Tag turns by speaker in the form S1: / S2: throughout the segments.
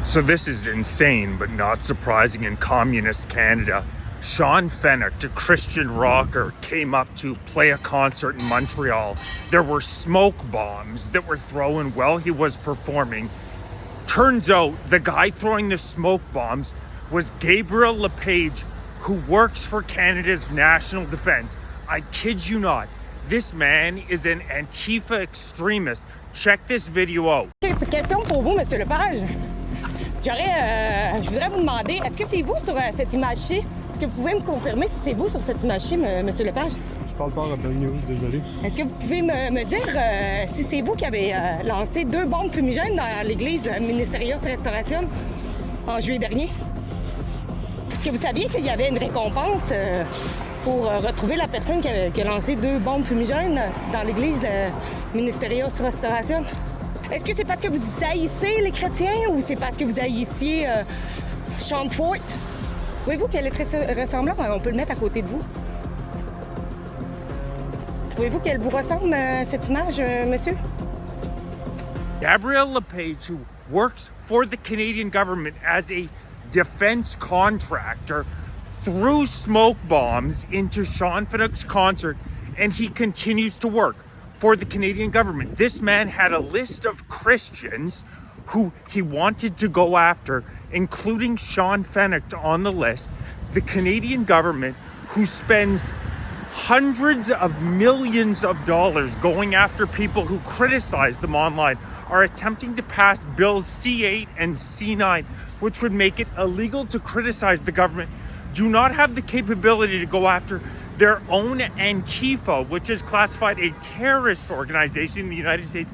S1: So this is insane, but not surprising in communist Canada. Sean Fennick, a Christian rocker, came up to play a concert in Montreal. There were smoke bombs that were thrown while he was performing. Turns out the guy throwing the smoke bombs was Gabriel Lepage, who works for Canada's National Defence. I kid you not. This man is an Antifa extremist. Check this video out.
S2: Question pour vous, Monsieur Lepage. Je voudrais vous demander, est-ce que c'est vous sur cette image-ci? Est-ce que vous pouvez me confirmer si c'est vous sur cette image-ci, Monsieur Lepage?
S3: Je parle pas à Rebel News, désolé.
S2: Est-ce que vous pouvez me dire si c'est vous qui avez lancé 2 bombes fumigènes dans l'église Ministerios Restauration en juillet dernier? Est-ce que vous saviez qu'il y avait une récompense pour retrouver la personne qui a lancé 2 bombes fumigènes dans l'église Ministerios Restauration? Est-ce que c'est parce que vous haïssez les chrétiens ou c'est parce que vous haïssiez Sean Fort? Trouvez-vous qu'elle est très ressemblante? On peut le mettre à côté de vous. Trouvez-vous qu'elle vous ressemble, cette image, monsieur?
S1: Gabriel Lepage, who works for the Canadian government as a defense contractor, threw smoke bombs into Sean Fennick's concert, and he continues to work for the Canadian government. This man had a list of Christians who he wanted to go after, including Sean Fennick on the list. The Canadian government, who spends hundreds of millions of dollars going after people who criticize them online, are attempting to pass bills C8 and C9, which would make it illegal to criticize the government, do not have the capability to go after their own ANTIFA, which is classified a terrorist organization in the United States,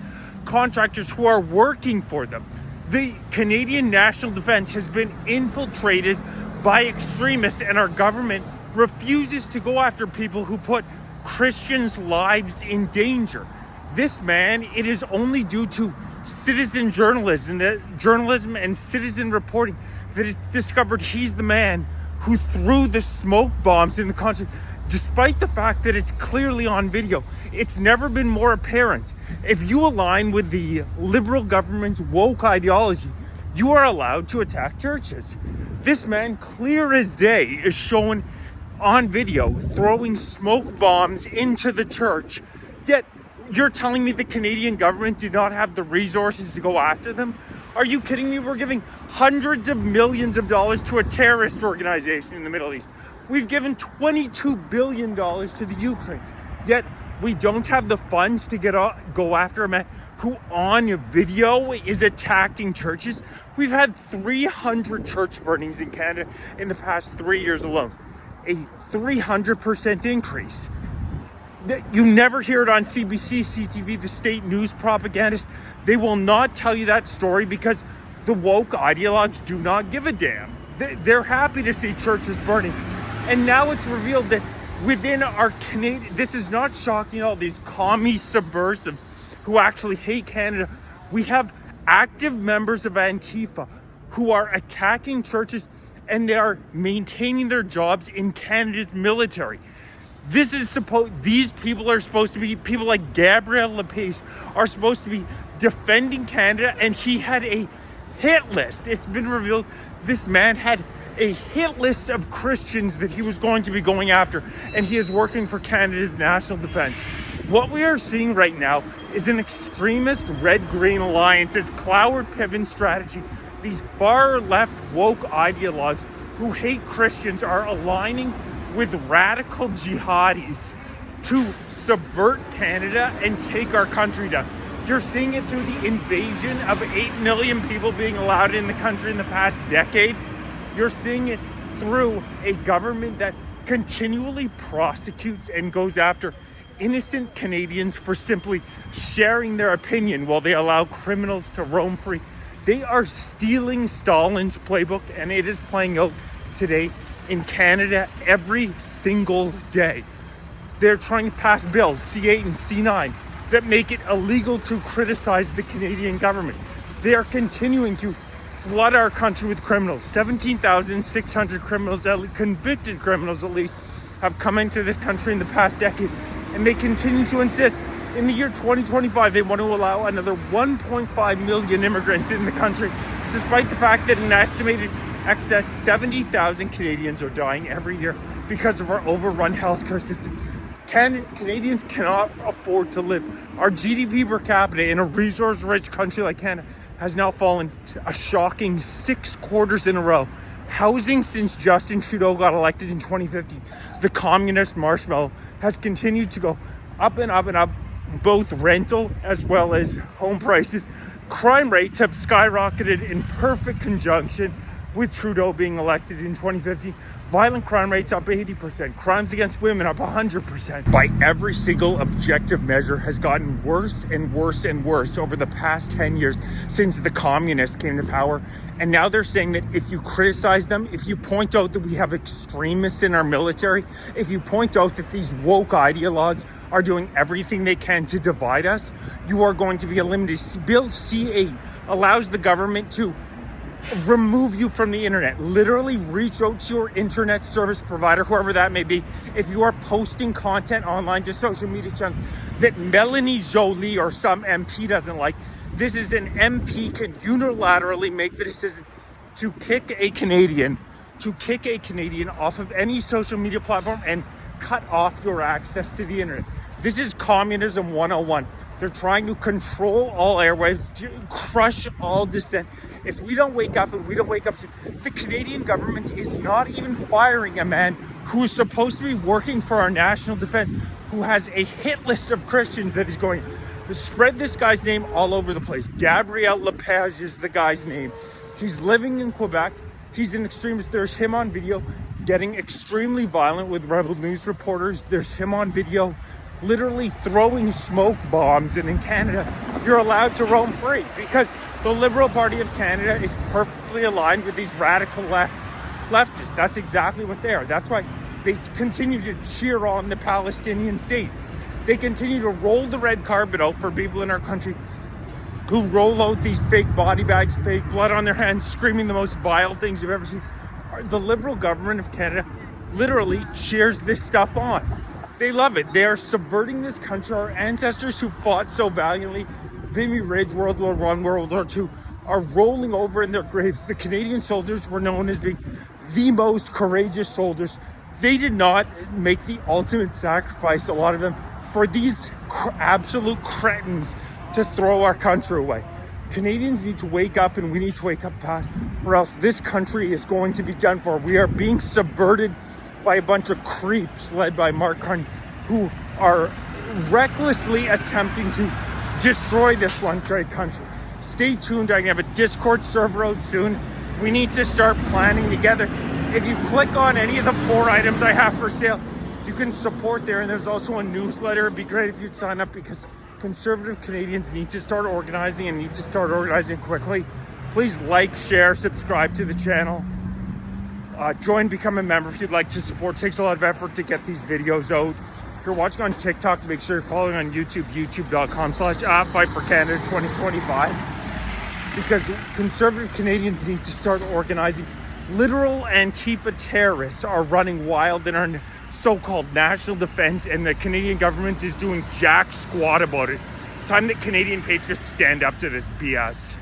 S1: contractors who are working for them. The Canadian National Defence has been infiltrated by extremists, and our government refuses to go after people who put Christians' lives in danger. This man, it is only due to citizen journalism and citizen reporting that it's discovered he's the man who threw the smoke bombs in the concert. Despite the fact that it's clearly on video, it's never been more apparent. If you align with the liberal government's woke ideology, you are allowed to attack churches. This man, clear as day, is shown on video throwing smoke bombs into the church. Yet, you're telling me the Canadian government did not have the resources to go after them? Are you kidding me? We're giving hundreds of millions of dollars to a terrorist organization in the Middle East. We've given $22 billion to the Ukraine. Yet we don't have the funds to go after a man who on video is attacking churches. We've had 300 church burnings in Canada in the past 3 years alone. A 300% increase. You never hear it on CBC, CTV, the state news propagandists. They will not tell you that story because the woke ideologues do not give a damn. They're happy to see churches burning. And now it's revealed that within our Canadian, this is not shocking, all these commie subversives who actually hate Canada. We have active members of Antifa who are attacking churches, and they are maintaining their jobs in Canada's military. These people are supposed to be, people like Gabriel Lepage are supposed to be defending Canada, and he had a hit list. It's been revealed this man had a hit list of Christians that he was going to be going after, and he is working for Canada's National Defence. What we are seeing right now is an extremist red-green alliance. It's Cloward Piven strategy. These far-left woke ideologues who hate Christians are aligning with radical jihadis to subvert Canada and take our country down. You're seeing it through the invasion of 8 million people being allowed in the country in the past decade. You're seeing it through a government that continually prosecutes and goes after innocent Canadians for simply sharing their opinion while they allow criminals to roam free. They are stealing Stalin's playbook, and it is playing out today in Canada every single day. They're trying to pass bills, C8 and C9, that make it illegal to criticize the Canadian government. They are continuing to flood our country with criminals. 17,600 criminals, convicted criminals at least, have come into this country in the past decade, and they continue to insist. In the year 2025, they want to allow another 1.5 million immigrants in the country despite the fact that an estimated excess 70,000 Canadians are dying every year because of our overrun healthcare system. Canadians cannot afford to live. Our GDP per capita in a resource-rich country like Canada has now fallen a shocking 6 quarters in a row. Housing since Justin Trudeau got elected in 2015, the communist marshmallow, has continued to go up and up and up, both rental as well as home prices. Crime rates have skyrocketed in perfect conjunction with Trudeau being elected in 2015. Violent crime rates up 80%. Crimes against women up 100%. By every single objective measure has gotten worse and worse and worse over the past 10 years since the communists came to power. And now they're saying that if you criticize them, if you point out that we have extremists in our military, if you point out that these woke ideologues are doing everything they can to divide us, you are going to be eliminated. Bill C-8 allows the government to remove you from the internet. Literally reach out to your internet service provider, whoever that may be, if you are posting content online to social media channels that Melanie Jolie or some MP doesn't like. This is an MP can unilaterally make the decision to kick a Canadian off of any social media platform and cut off your access to the internet. This is communism 101. They're trying to control all airwaves, to crush all dissent. If we don't wake up, and we don't wake up soon, the Canadian government is not even firing a man who is supposed to be working for our national defense, who has a hit list of Christians that is going to spread this guy's name all over the place. Gabriel Lepage is the guy's name. He's living in Quebec. He's an extremist. There's him on video getting extremely violent with Rebel News reporters. There's him on video literally throwing smoke bombs, and in Canada you're allowed to roam free because the Liberal Party of Canada is perfectly aligned with these radical leftists. That's exactly what they are. That's why they continue to cheer on the Palestinian state. They continue to roll the red carpet out for people in our country who roll out these fake body bags, fake blood on their hands, screaming the most vile things you've ever seen. The Liberal government of Canada literally cheers this stuff on. They love it. They are subverting this country. Our ancestors who fought so valiantly, Vimy Ridge, World War I, World War II, are rolling over in their graves. The Canadian soldiers were known as being the most courageous soldiers. They did not make the ultimate sacrifice, a lot of them, for these absolute cretins to throw our country away. Canadians need to wake up, and we need to wake up fast, or else this country is going to be done for. We are being subverted by a bunch of creeps led by Mark Carney, who are recklessly attempting to destroy this one great country. Stay tuned. I can have a Discord server out soon. We need to start planning together. If you click on any of the 4 items I have for sale, you can support there. And there's also a newsletter. It'd be great if you'd sign up, because conservative Canadians need to start organizing, and need to start organizing quickly. Please like, share, subscribe to the channel. Join, become a member if you'd like to support. It takes a lot of effort to get these videos out. If you're watching on TikTok, make sure you're following on YouTube, youtube.com/@FightForCanada2025, because conservative Canadians need to start organizing. Literal Antifa terrorists are running wild in our so-called national defense, and the Canadian government is doing jack squat about it. It's time that Canadian patriots stand up to this BS.